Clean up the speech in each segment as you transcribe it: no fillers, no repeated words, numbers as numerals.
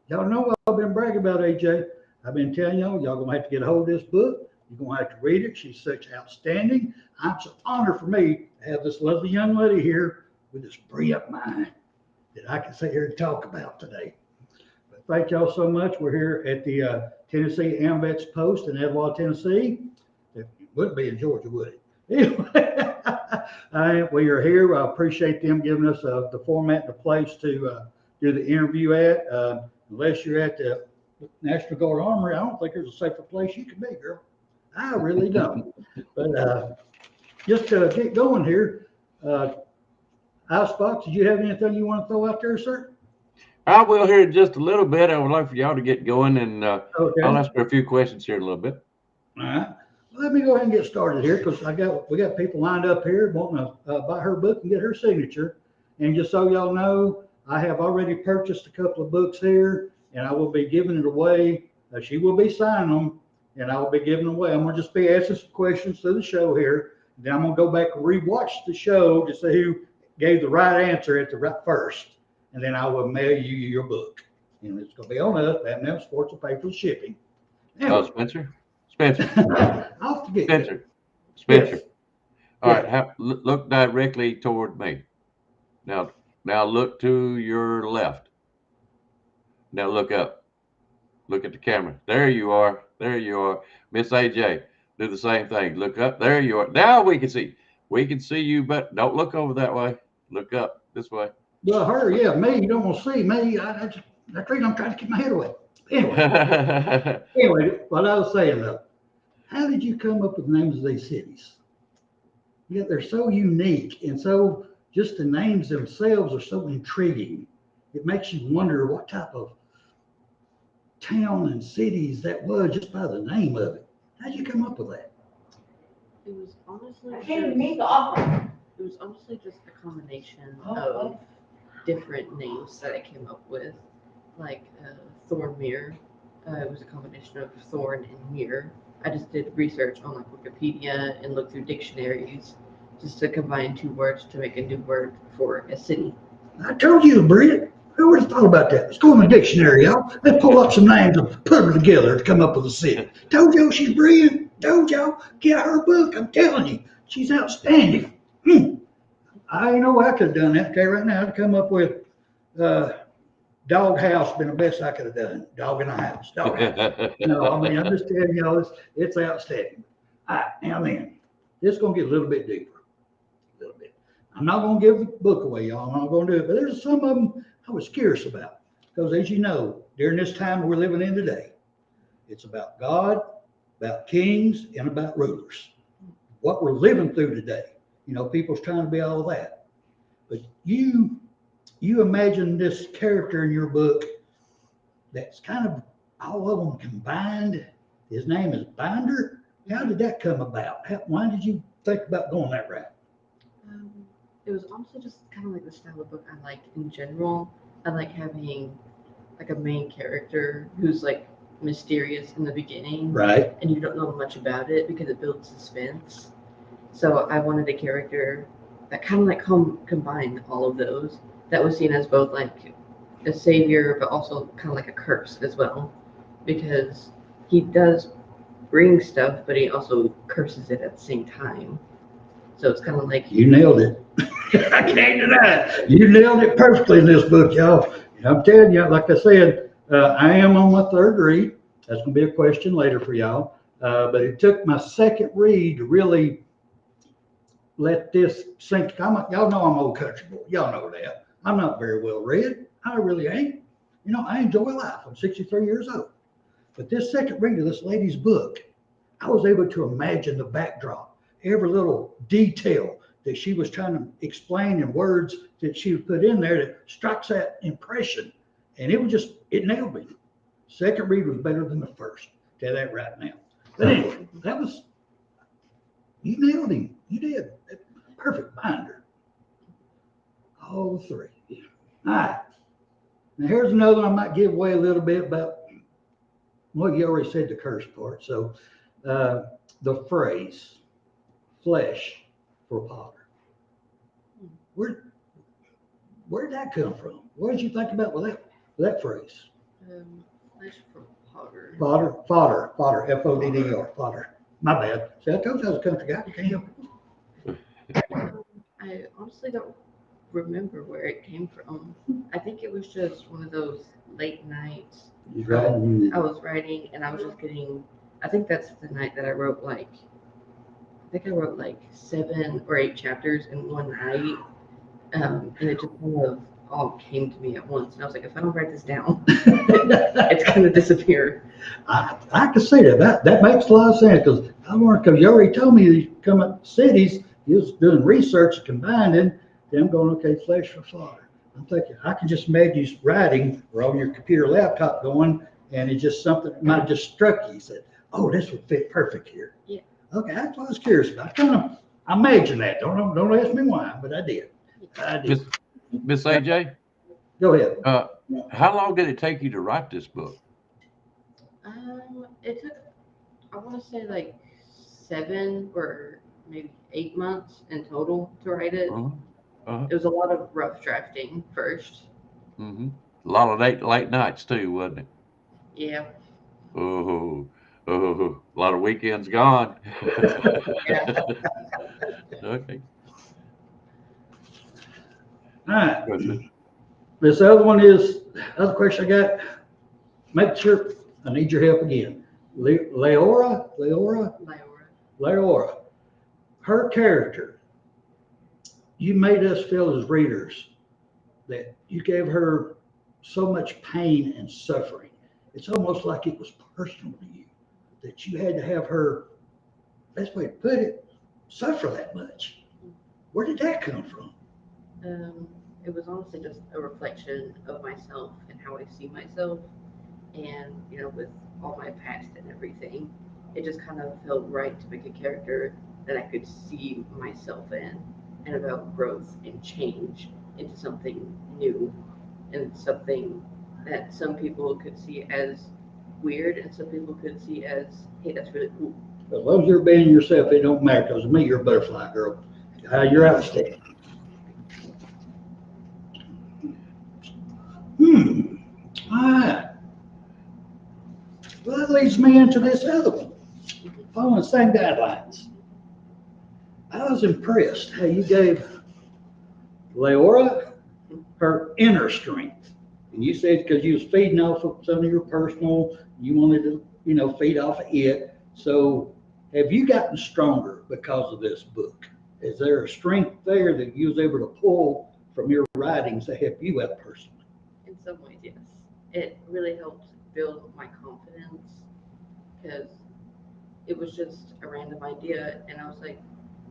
Y'all know I've been bragging about AJ. I've been telling y'all gonna have to get a hold of this book. You're gonna have to read it. She's such outstanding. It's an honor for me to have this lovely young lady here with this brilliant mind that I can sit here and talk about today. But thank y'all so much. We're here at the Tennessee AMVETS Post in Etowah, Tennessee. It wouldn't be in Georgia, would it? Anyway, we are here. I appreciate them giving us the format and the place to do the interview at. Unless you're at the National Guard Armory, I don't think there's a safer place you can be, girl. I really don't. But just to get going here, Icebox, did you have anything you want to throw out there, sir? I will here in just a little bit. I would like for y'all to get going, and Okay. I'll ask for a few questions here in a little bit. All right. Well, let me go ahead and get started here because we got people lined up here wanting to buy her book and get her signature. And just so y'all know, I have already purchased a couple of books here, and I will be giving it away. She will be signing them, and I will be giving them away. I'm gonna just be asking some questions through the show here. Then I'm gonna go back and rewatch the show to see who gave the right answer at the right first, and then I will mail you your book. And it's gonna be on us. That Sports will pay for the shipping. Oh, Spencer. I'll forget. Spencer. Yes. All right. Look directly toward me. Now look to your left. Now look up. Look at the camera. There you are. Miss AJ, do the same thing. Look up. There you are. Now we can see. We can see you, but don't look over that way. Look up this way. Well, her, yeah, me, you don't want to see me. That's the reason I'm trying to keep my head away. Anyway, what I was saying though, how did you come up with the names of these cities? Yet they're so unique and so just the names themselves are so intriguing. It makes you wonder what type of town and cities that was just by the name of it. How'd you come up with that? It was honestly I can't even make the offer. It was honestly just a combination of different names that I came up with, like Thornmere. It was a combination of thorn and mere. I just did research on like Wikipedia and looked through dictionaries just to combine two words to make a new word for a city. I told you, Britt. Who would have thought about that? Let's go in the dictionary, y'all. Let's pull up some names and put them together to come up with a city. Told y'all she's brilliant. Told y'all, get her book. I'm telling you, she's outstanding. I know I could have done that. Okay, right now I'd come up with dog house been the best I could have done. Dog in a house. Dog house. No, I mean, I'm just telling y'all, it's outstanding. All right, now then, this is going to get a little bit deeper. A little bit. I'm not going to give the book away, y'all. I'm not going to do it. But there's some of them I was curious about. Because as you know, during this time we're living in today, it's about God, about kings, and about rulers. What we're living through today. You know, people's trying to be all of that. But you imagine this character in your book that's kind of all of them combined. His name is Binder. How did that come about? Why did you think about going that route? It was honestly just kind of like the style of book I like in general. I like having like a main character who's like mysterious in the beginning, Right. And you don't know much about it because it builds suspense. So I wanted a character that kind of like combined all of those. That was seen as both like a savior, but also kind of like a curse as well, because he does bring stuff, but he also curses it at the same time. So it's kind of like You nailed it. I can't deny it. You nailed it perfectly in this book, y'all. I'm telling you, like I said, I am on my third read. That's going to be a question later for y'all. But it took my second read to really let this sink. Y'all know I'm old country boy. Y'all know that. I'm not very well read. I really ain't. You know, I enjoy life. I'm 63 years old. But this second read of this lady's book, I was able to imagine the backdrop, every little detail that she was trying to explain in words that she would put in there that strikes that impression. And it nailed me. Second read was better than the first. Tell that right now. But anyway, you nailed him. You did. Perfect Binder. All three. All right. Now here's another one I might give away a little bit about. Well, you already said the curse part. So the phrase flesh for potter. Where'd that come from? What did you think about with that phrase? Flesh for Potter. Fodder, F-O-D-D-E-R, fodder. My bad. See, I told you I was a country guy. Can't help it. I honestly don't remember where it came from. I think it was just one of those late nights. He's right. I was writing and I was just getting, I think that's the night that I wrote like 7 or 8 chapters in one night. And it just kind of all came to me at once. And I was like, if I don't write this down, it's going to disappear. I can see that. That makes a lot of sense because you already told me you come up to cities, you was doing research, combining, then I'm going, okay, flesh for fodder. I'm thinking, I can just imagine you writing or on your computer laptop going, and it's just something that might have just struck you. You said, oh, this would fit perfect here. Yeah. Okay, that's what I was curious about. I imagined that. Don't ask me why, but I did. Miss AJ? Go ahead. How long did it take you to write this book? It took, I want to say like 7 or maybe 8 months in total to write it. It was a lot of rough drafting first. A lot of late nights too, wasn't it? Yeah. Oh, a lot of weekends gone. Yeah. Okay. All right. This other one is, other question I got, make sure, I need your help again. Leora, her character, you made us feel as readers that you gave her so much pain and suffering. It's almost like it was personal to you, that you had to have her, best way to put it, suffer that much. Where did that come from? It was honestly just a reflection of myself and how I see myself. And, with all my past and everything, it just kind of felt right to make a character that I could see myself in, and about growth and change into something new and something that some people could see as weird and some people could see as, hey, that's really cool. As long as you're being yourself, it don't matter, because to me, you're a butterfly, girl. You're outstanding. All right. Well, that leads me into this other one. Following the same guidelines. I was impressed how you gave Leora her inner strength. And you said because you was feeding off of some of your personal, you wanted to, feed off of it. So have you gotten stronger because of this book? Is there a strength there that you was able to pull from your writings to help you out personally? In some ways, yes. It really helped build my confidence because it was just a random idea and I was like,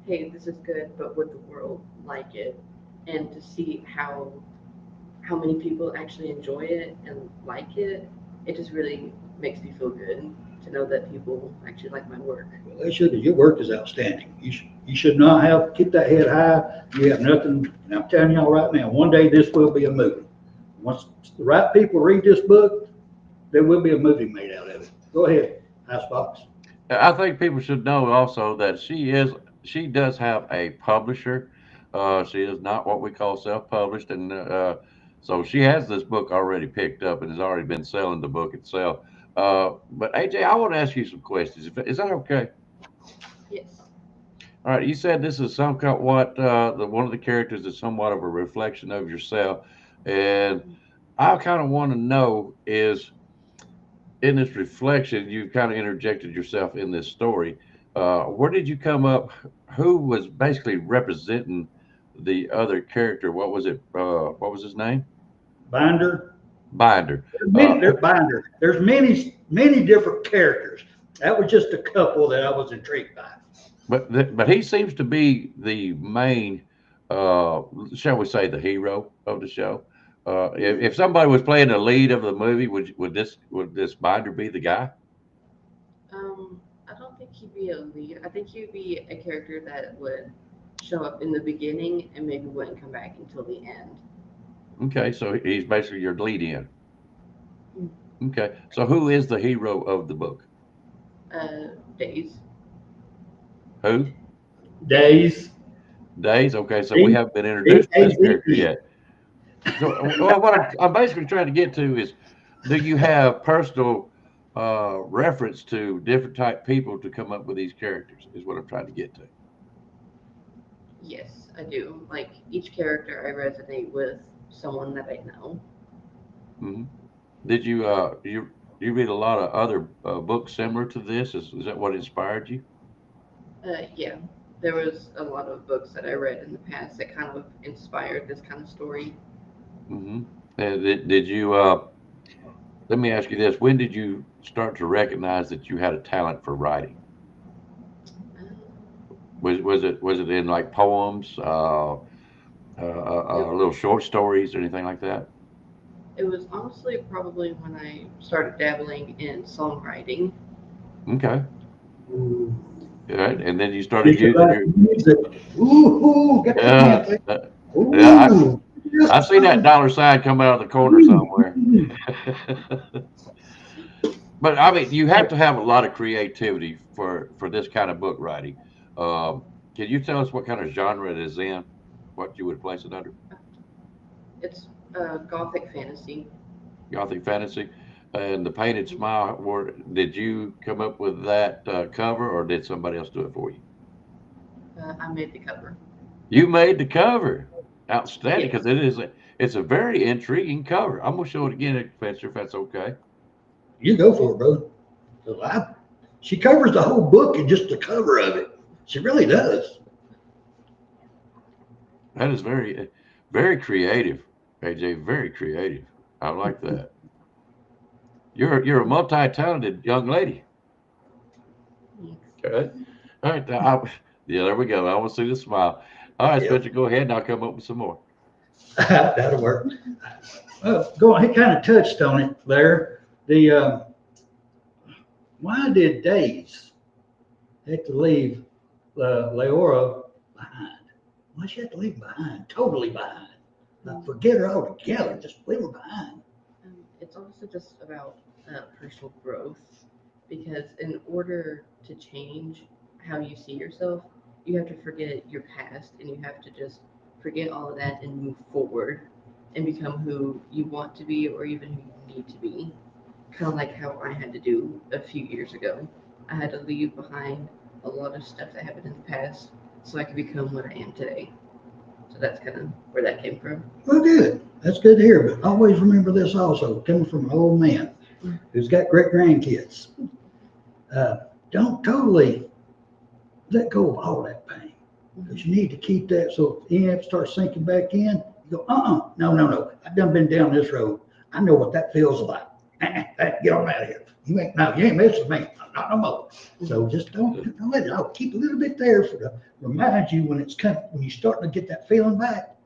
hey, this is good, but would the world like it? And to see how many people actually enjoy it and like it, it just really makes me feel good to know that people actually like my work. Well, they should. Your work is outstanding. You should not keep that head high. You have nothing. And I'm telling y'all right now, one day this will be a movie. Once the right people read this book, there will be a movie made out of it. Go ahead, Icebox. I think people should know also that she does have a publisher. She is not what we call self-published, and so she has this book already picked up and has already been selling the book itself. But AJ, I want to ask you some questions. Is that okay? Yes. All right. You said this is somewhat one of the characters is somewhat of a reflection of yourself, and I kind of want to know is in this reflection, you kind of interjected yourself in this story. Where did you come up? Who was basically representing the other character? What was it? What was his name? Binder. Binder. Binder. There's many different characters. That was just a couple that I was intrigued by. But he seems to be the main, shall we say, the hero of the show. If somebody was playing the lead of the movie, would this Binder be the guy? I don't think he'd be a lead. I think he'd be a character that would show up in the beginning and maybe wouldn't come back until the end. Okay, so he's basically your lead in. Okay, so who is the hero of the book? Days. Who? Days. Okay, so we haven't been introduced to this character yet. So, well, what I'm basically trying to get to is, do you have personal reference to different type people to come up with these characters? Is what I'm trying to get to. Yes, I do. Like each character, I resonate with someone that I know. Hmm. Did you read a lot of other books similar to this? Is that what inspired you? Yeah, there was a lot of books that I read in the past that kind of inspired this kind of story. Hmm. And did you? Let me ask you this: when did you start to recognize that you had a talent for writing? Uh, Was it in like poems, it, little short stories, or anything like that? it was honestly probably when I started dabbling in songwriting. Okay. Ooh. All right. And then you started Did you using like your. the music? Ooh, got that Uh, man thing. uh, yeah, Ooh, I just see that fine. dollar sign come out of the corner somewhere. But I mean, you have to have a lot of creativity for this kind of book writing. Um, can you tell us what kind of genre it is in? What you would place it under? It's gothic fantasy. Gothic fantasy, and the painted smile. Did you come up with that cover, or did somebody else do it for you? I made the cover. You made the cover. Outstanding, because Yes. it's a very intriguing cover. I'm gonna show it again, Spencer, if that's okay. You go for it, brother. 'Cause she covers the whole book in just the cover of it. She really does. That is very creative, AJ. Very creative. I like that. You're a multi-talented young lady. Thanks. Okay. All right. Yeah, there we go. I want to see the smile. All right, Yep, Spencer, go ahead and I'll come up with some more. that'll work. Go. He kind of touched on it there. The why did Days have to leave Leora behind? Why she have to leave behind? Totally behind. Forget her altogether. Just leave her behind. It's also just about personal growth because in order to change how you see yourself, you have to forget your past and you have to just forget all of that and move forward and become who you want to be or even who you need to be. Kind of like how I had to do a few years ago. I had to leave behind a lot of stuff that happened in the past so I could become what I am today. So that's kind of where that came from. Well, good. That's good to hear. But always remember this also, coming from an old man who's got great grandkids. Uh, don't totally let go of all that pain. Because you need to keep that so if the EF starts sinking back in, you go, no. I've done been down this road. I know what that feels like. Get on out of here. You ain't messing with me. Not no more. So just don't let it. I'll keep a little bit there for to remind you when it's coming, when you start to get that feeling back,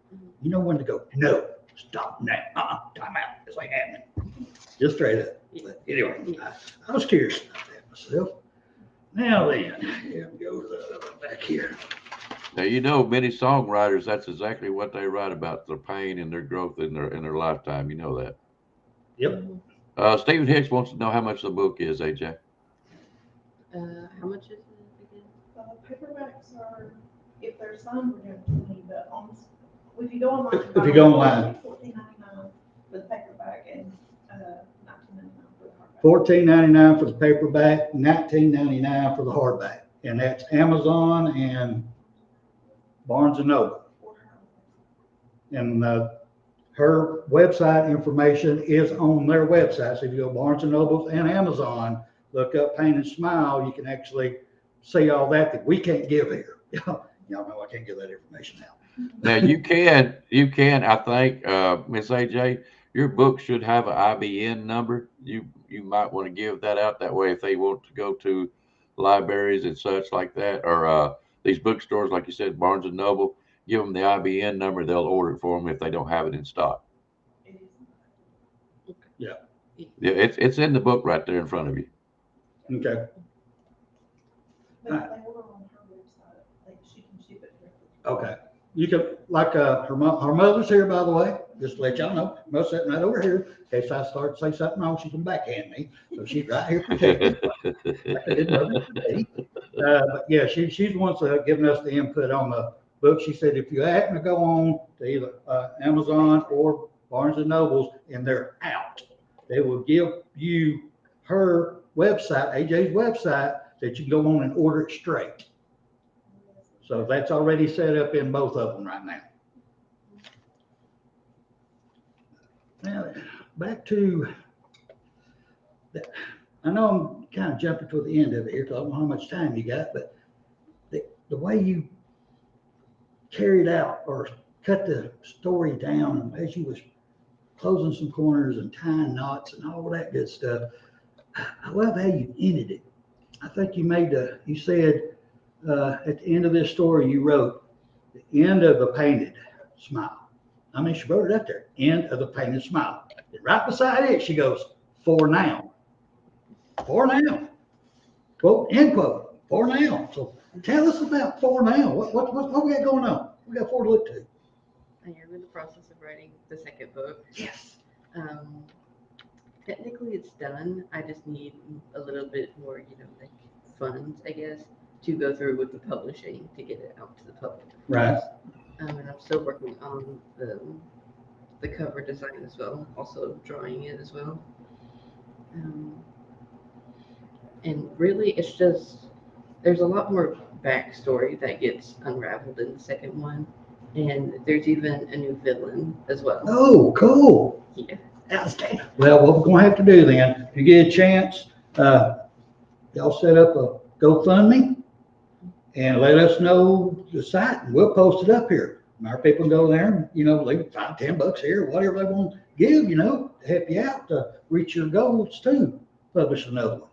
you know when to go. No, stop now. Time out. This ain't happening. Just straight up. But anyway, I was curious about that myself. Now then, here we go to the other back here. Now you know many songwriters. That's exactly what they write about: their pain and their growth in their lifetime. You know that. Yep. Stephen Hicks wants to know how much the book is, AJ. How much is it again? Paperbacks are, if they're signed, we're doing 20, but if you go online. If you go online. $14.99 for the paperback and $19.99 for the hardback. $14.99 for the paperback, $19.99 for the hardback, and that's Amazon and Barnes and Noble. And her website information is on their website. So if you go Barnes and Noble and Amazon, look up Pain and Smile, you can actually see all that we can't give here. Y'all know I can't give that information out. Now you can. I think, Miss AJ, your book should have an IBN number. You might want to give that out. That way, if they want to go to libraries and such like that, or these bookstores, like you said, Barnes and Noble, give them the IBN number. They'll order it for them if they don't have it in stock. Yeah. Yeah, it's in the book right there in front of you. Okay. But if they order on her website, she can ship it directly. Okay. You can, like, her mother's here, by the way, just to let y'all know. Mother's sitting right over here. In case I start to say something wrong, she can backhand me. So she's right here protected. Like I did mother today. But yeah, she's the one that's giving us the input on the book. She said, if you happen to go on to either Amazon or Barnes and Nobles and they're out, they will give you her website, AJ's website, that you can go on and order it straight. So that's already set up in both of them right now. Now, back to that. I know I'm kind of jumping to the end of it here, because I don't know how much time you got, but the way you carried out or cut the story down as you was closing some corners and tying knots and all that good stuff, I love how you ended it. I think you said at the end of this story, you wrote the end of the painted smile. I mean, she wrote it up there, end of the painted smile. And right beside it, she goes, for now. For now. Quote, end quote, for now. So tell us about for now. What we got going on? We got forward to look to. I am in the process of writing the second book. Yes. Technically it's done. I just need a little bit more, like funds, I guess, to go through with the publishing to get it out to the public. Right. And I'm still working on the cover design as well, also drawing it as well. And really, it's just, there's a lot more backstory that gets unraveled in the second one. And there's even a new villain as well. Oh, cool. Yeah. Outstanding. Well, what we're going to have to do then, if you get a chance, y'all set up a GoFundMe and let us know the site, and we'll post it up here. And our people can go there and, leave $5, $10 here, whatever they want to give, to help you out to reach your goals too. Publish another one.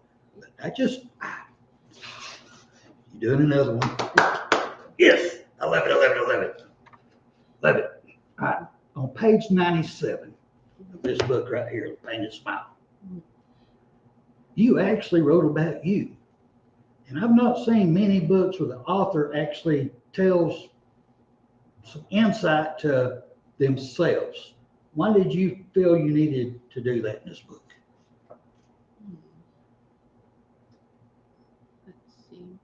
But you're doing another one. Yes, I love it, I love it, I love it. Love it. All right, on page 97 of this book right here, The Painted Smile, you actually wrote about you. And I've not seen many books where the author actually tells some insight to themselves. Why did you feel you needed to do that in this book? Let's see.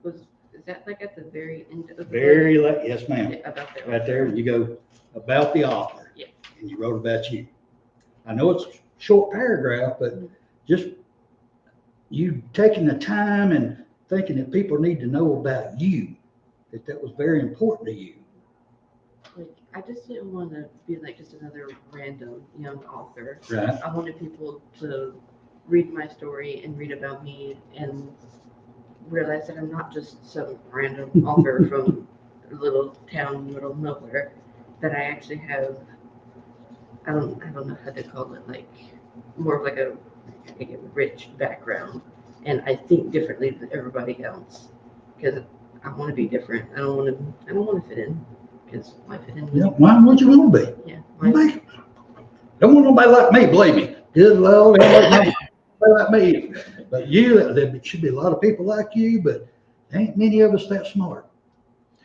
Is that like at the very end of the Very book? late, yes, ma'am. Yeah, about that. Right there, you go about the author. Yeah. And you wrote about you. I know it's a short paragraph, but just you taking the time and thinking that people need to know about you, that was very important to you. Like, I just didn't want to be like just another random young author. Right. I wanted people to read my story and read about me and realize that I'm not just some random author from a little town in the middle of nowhere, that I actually have, I don't know how to call it, like more of like a rich background, and I think differently than everybody else because I want to be different. I don't want to fit in because why fit in? Yeah, why would you want to be? Yeah. Don't want nobody like me, believe me. Good Lord, don't want nobody like me. But there should be a lot of people like you, but there ain't many of us that smart.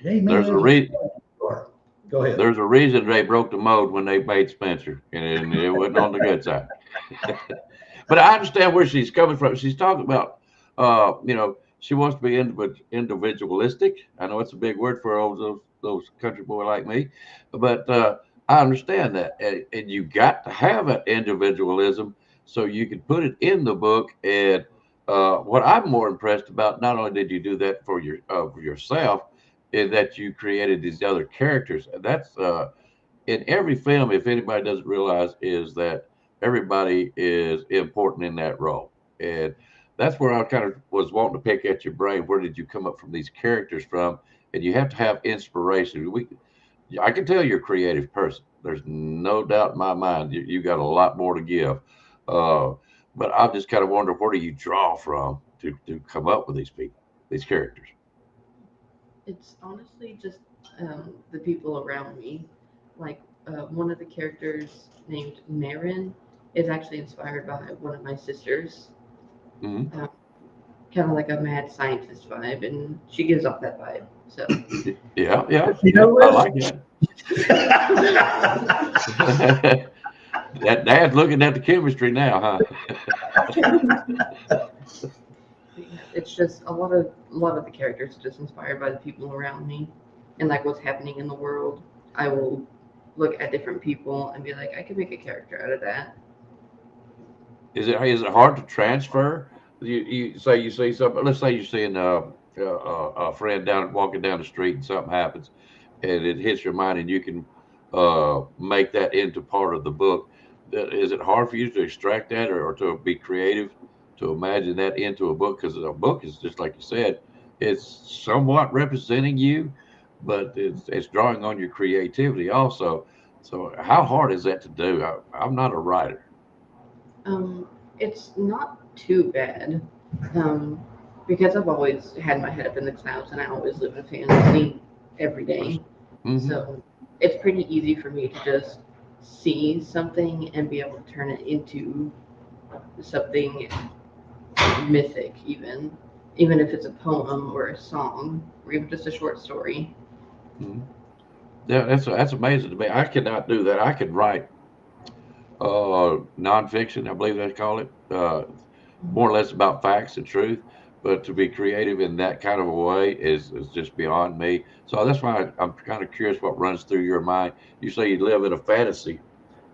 There ain't many There's of a us reason. smart. Go ahead. There's a reason they broke the mold when they made Spencer, and it wasn't on the good side. But I understand where she's coming from. She's talking about, she wants to be individualistic. I know it's a big word for those country boy like me, but I understand that, and you got to have an individualism so you can put it in the book. And what I'm more impressed about, not only did you do that for yourself, is that you created these other characters. And that's in every film, if anybody doesn't realize, is that everybody is important in that role. And that's where I kind of was wanting to pick at your brain. Where did you come up from these characters from? And you have to have inspiration. I can tell you're a creative person. There's no doubt in my mind. You got a lot more to give. But I just kind of wonder, where do you draw from to come up with these people, these characters? It's honestly just the people around me. Like one of the characters named Marin is actually inspired by one of my sisters. Mm-hmm. Kind of like a mad scientist vibe, and she gives off that vibe. So yeah, I like that. That Dad's looking at the chemistry now, huh? it's just a lot of the characters are just inspired by the people around me and like what's happening in the world. I will look at different people and be like, I could make a character out of that. Is it hard to transfer? You say you see something. Let's say you're seeing a friend walking down the street and something happens, and it hits your mind, and you can make that into part of the book. Is it hard for you to extract that, or to be creative, to imagine that into a book? Because a book is just like you said, it's somewhat representing you, but it's drawing on your creativity also. So how hard is that to do? I'm not a writer. It's not too bad. Um, because I've always had my head up in the clouds and I always live in a fantasy every day. Mhm. So it's pretty easy for me to just see something and be able to turn it into something mythic, even if it's a poem or a song or even just a short story. Mhm. Yeah, that's amazing to me. I cannot do that. I could write nonfiction, I believe they call it, more or less about facts and truth. But to be creative in that kind of a way is just beyond me. So that's why I'm kind of curious what runs through your mind. You say you live in a fantasy.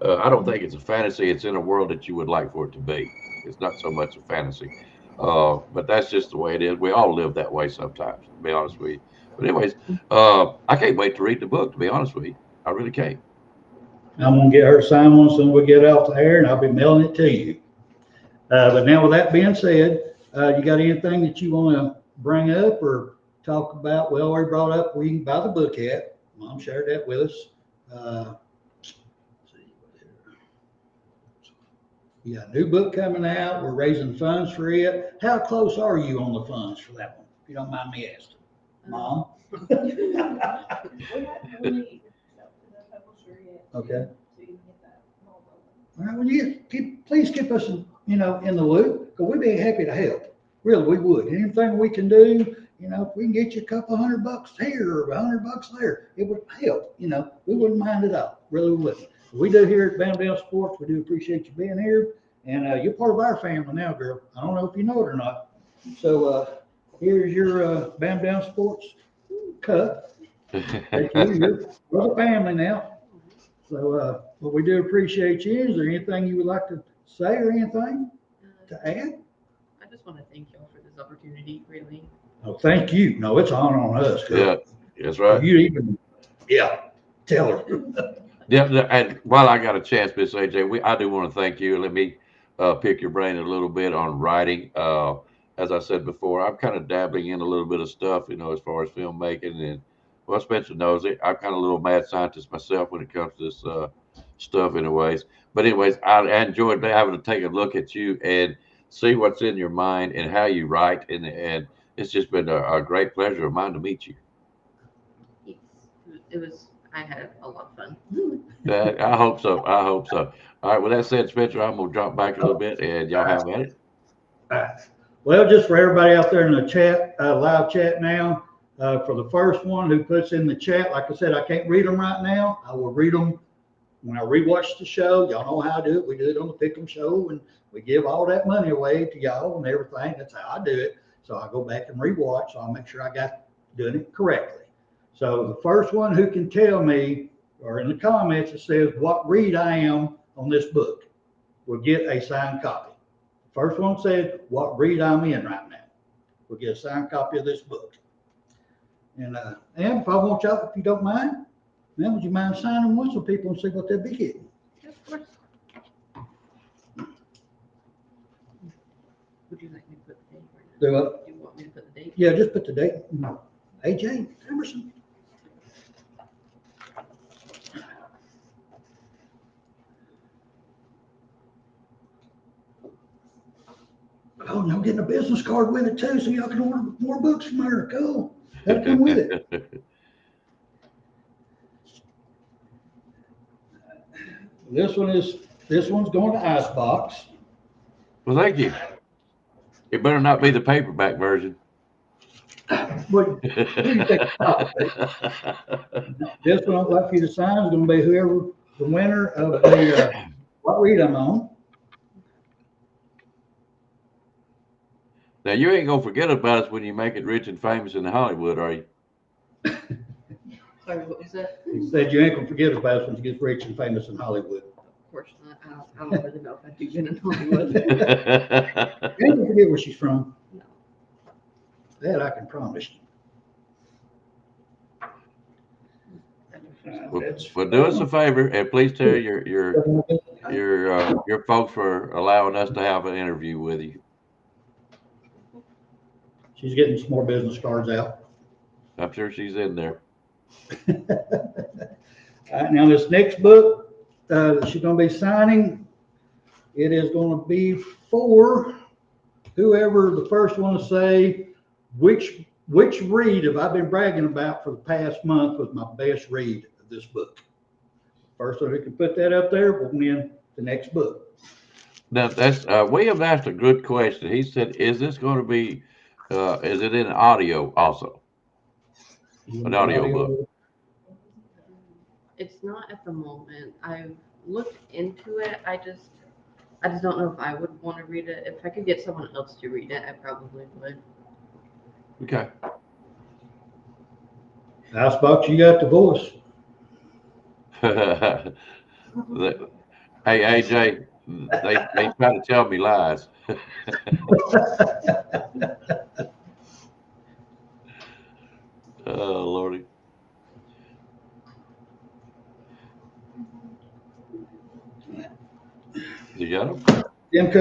I don't think it's a fantasy. It's in a world that you would like for it to be. It's not so much a fantasy. But that's just the way it is. We all live that way sometimes, to be honest with you. But anyways, I can't wait to read the book, to be honest with you. I really can't. I'm gonna get her signed one soon we get off the air, and I'll be mailing it to you. But now with that being said, you got anything that you want to bring up or talk about? We already brought up we can buy the book at. Mom shared that with us. Uh, you got a new book coming out. We're raising funds for it. How close are you on the funds for that one? If you don't mind me asking, Mom. We haven't really reached out to the publisher yet. Okay. To even get that ball rolling. All right, well, please keep us, in the loop, because we'd be happy to help. Really, we would. Anything we can do, if we can get you a couple $100 here or $100 there, it would help. We wouldn't mind at all. Really, we wouldn't. We do here at Bam Bam Sports. We do appreciate you being here, and you're part of our family now, girl. I don't know if you know it or not. So here's your Bam Bam Sports cup. Thank you. You're the family now. So, but we do appreciate you. Is there anything you would like to say or anything to add? I just want to thank y'all for this opportunity, really. Oh, thank you. No, it's an honor on us. Yeah, Girl. that's right. You even, yeah, tell her. Yeah, and while I got a chance, Miss AJ, I do want to thank you. Let me pick your brain a little bit on writing. As I said before, I'm kind of dabbling in a little bit of stuff, as far as filmmaking. And well, Spencer knows it. I'm kind of a little mad scientist myself when it comes to this stuff, anyways. But anyways, I enjoyed having to take a look at you and see what's in your mind and how you write. And it's just been a great pleasure of mine to meet you. Yes, I had a lot of fun. I hope so. I hope so. All right. With that said, Spencer, I'm gonna drop back a little bit, and y'all have at it. Well, just for everybody out there in the chat, live chat now, for the first one who puts in the chat, like I said, I can't read them right now. I will read them when I rewatch the show. Y'all know how I do it. We do it on the Pickem show, and we give all that money away to y'all and everything. That's how I do it. So I go back and rewatch. So I'll make sure I got doing it correctly. So the first one who can tell me, or in the comments, it says what read I am on this book will get a signed copy. First one said what read I'm in right now will get a signed copy of this book. And if I want y'all, if you don't mind, man, would you mind signing one so people can see what they'll be getting? Yeah, of course. Would you like me to put the date? Do what? Do you want me to put the date? Yeah, just put the date. AJ Emerson. Oh, and I'm getting a business card with it too, so y'all can order more books from her. Cool. That'll come with it. This one's going to Icebox. Well, thank you. It better not be the paperback version. What do you think? This one I'd like for you to sign is going to be whoever the winner of the what read I'm on. Now you ain't gonna forget about us when you make it rich and famous in Hollywood, are you? Sorry, what was that? He said you ain't gonna forget about us when you get rich and famous in Hollywood. course not. I don't really know if I do get in Hollywood. I don't forget where she's from. No. That I can promise you. Well, do us a favor and please tell your folks for allowing us to have an interview with you. She's getting some more business cards out. I'm sure she's in there. All right, now this next book that she's going to be signing, it is going to be for whoever the first one to say which read have I been bragging about for the past month was my best read of this book. First one who can put that up there will win the next book. Now that's William asked a good question. He said, "Is this going to be? Is it in audio also? An audio book?" It's not at the moment. I've looked into it. I just don't know if I would want to read it. If I could get someone else to read it, I probably would. Okay. Icebox, you got the voice. Hey AJ, they try to tell me lies. Oh Lordy. You got them? Them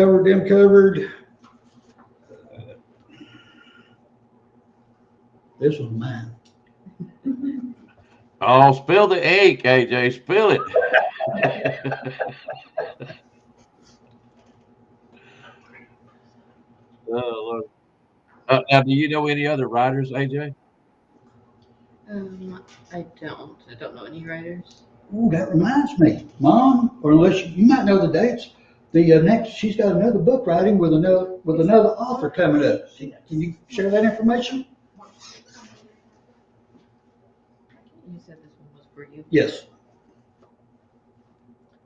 covered. This one's mine. Oh, spill the ink, AJ. Spill it. Oh Lord. Now, do you know any other writers, AJ? I don't know any writers. Oh, that reminds me, Mom, or unless you might know the dates. The next, she's got another book writing with another author coming up. Can you share that information? You said this one was for you. Yes.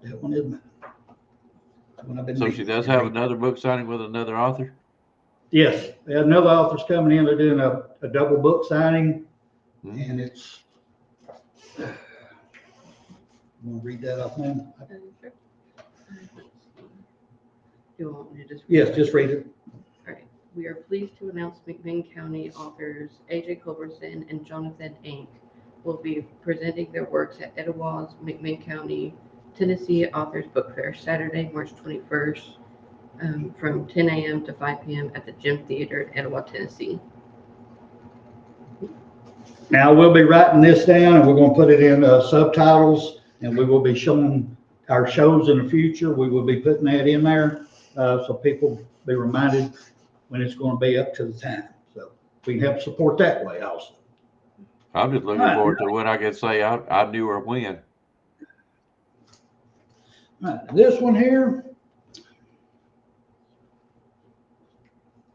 That one is mine. One I've been So reading. she does have another book signing with another author? Yes, another author's coming in. They're doing a double book signing, and it's. You want to read that off, man? Sure. Do you want me to just Yes, just read it. All right. We are pleased to announce McMinn County authors AJ Culberson and Jonathan Ink will be presenting their works at Etowah's McMinn County, Tennessee Authors Book Fair, Saturday, March 21st, from 10 a.m. to 5 p.m. at the Gym Theater in Etowah, Tennessee. Now, we'll be writing this down, and we're going to put it in subtitles, and we will be showing our shows in the future. We will be putting that in there, so people be reminded when it's going to be up to the time. So we can help support that way also. I'm just looking forward to when I can say I knew her when. Right, this one here,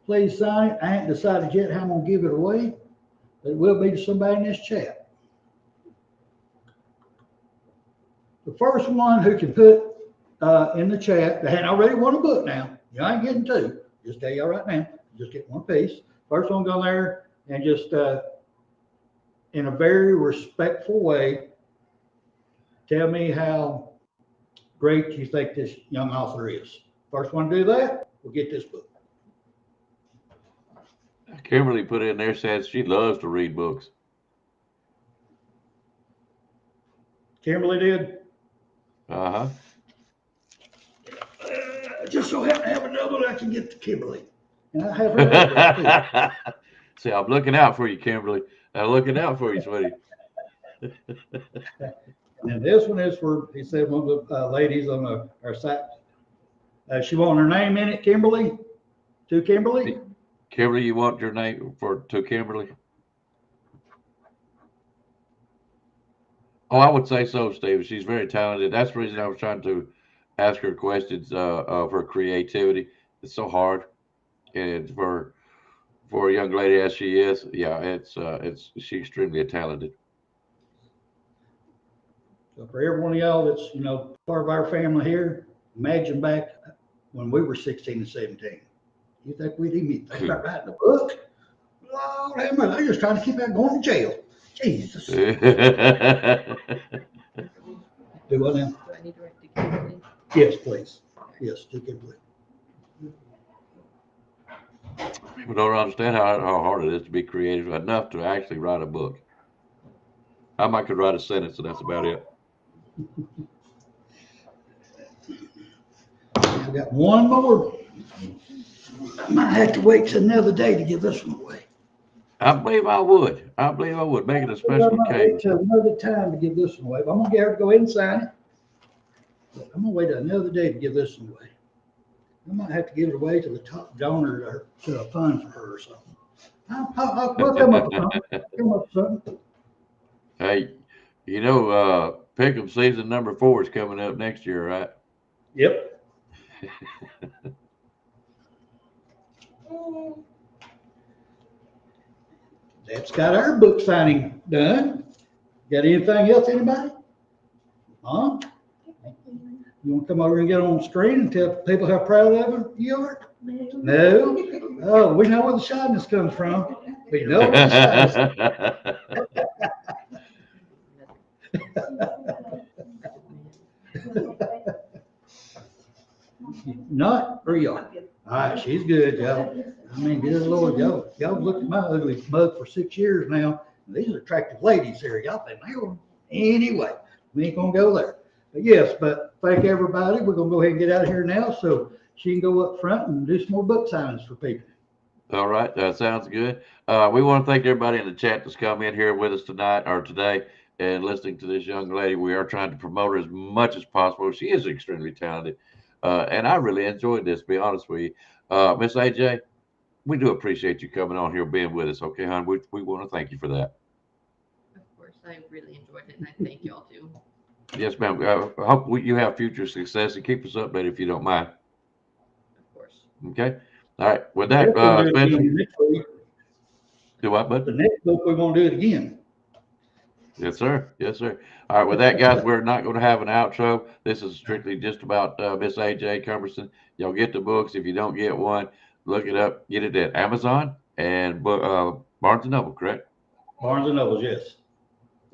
please sign it. I ain't decided yet how I'm going to give it away, but it will be to somebody in this chat. The first one who can put in the chat, they hadn't already won a book now. You ain't getting two. Just tell y'all right now, just get one piece. First one go there and just in a very respectful way, tell me how great you think this young author is. First one to do that, we'll get this book. Kimberly put in there, says she loves to read books. Kimberly did. Uh-huh. Just so happen to have another one I can get to Kimberly. And I have her. See, I'm looking out for you, Kimberly. I'm looking out for you, sweetie. And this one is for, he said, one of the ladies on our site. She want her name in it, Kimberly? To Kimberly? Kimberly, you want your name to Kimberly? Oh, I would say so, Steve. She's very talented. That's the reason I was trying to ask her questions of her creativity. It's so hard, and for a young lady as she is, yeah, she's extremely talented. So for every one of y'all that's, part of our family here, imagine back when we were 16 and 17. You think we'd even think about writing a book? Lord have mercy, they're just trying to keep that going to jail. Jesus. Do what now? Do I need to write to Kimberly? Yes, please. Yes, if you would. People don't understand how hard it is to be creative enough to actually write a book. I might could write a sentence, and that's about it. I got one more. I might have to wait till another day to give this one away. I believe I would. I believe I would make it a I special might occasion. wait till another time to give this one away. But I'm gonna get her to go ahead and sign it. But I'm gonna wait another day to give this one away. I might have to give it away to the top donor or to a fund for her or something. We'll come up with something. Come up with something. Hey, you know, Pickem season number 4 is coming up next year, right? Yep. That's got our book signing done. Got anything else, anybody? Huh? You want to come over and get on the screen and tell people how proud of you are? No? Oh, we know where the shyness comes from. We know where the shyness Not, or y'all? All right, she's good, y'all. I mean, good Lord, y'all looked at my ugly mug for 6 years now. These are attractive ladies here. Y'all think, well, anyway, we ain't gonna go there. But yes, but thank everybody. We're gonna go ahead and get out of here now so she can go up front and do some more book signings for people. All right, that sounds good. We want to thank everybody in the chat that's come in here with us tonight or today and listening to this young lady. We are trying to promote her as much as possible. She is extremely talented, and I really enjoyed this, to be honest with you. Miss AJ, we do appreciate you coming on here, being with us. Okay, hon, we want to thank you for that. Of course, I really enjoyed it, and I thank y'all too. Yes, ma'am. I hope you have future success and keep us updated if you don't mind. Of course. Okay. All right. With that, Spencer, do what, bud? The next book, we're gonna do it again. Yes, sir. Yes, sir. All right. With that, guys, we're not going to have an outro. This is strictly just about Miss AJ Culberson. Y'all get the books. If you don't get one, look it up. Get it at Amazon and Barnes & Noble, correct? Barnes and Noble, yes.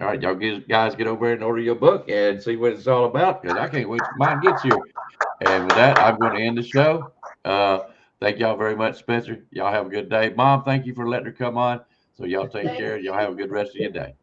All right. Y'all guys get over there and order your book and see what it's all about, because I can't wait till mine gets here. And with that, I'm going to end the show. Thank y'all very much, Spencer. Y'all have a good day. Mom, thank you for letting her come on. So y'all take care. Y'all have a good rest of your day.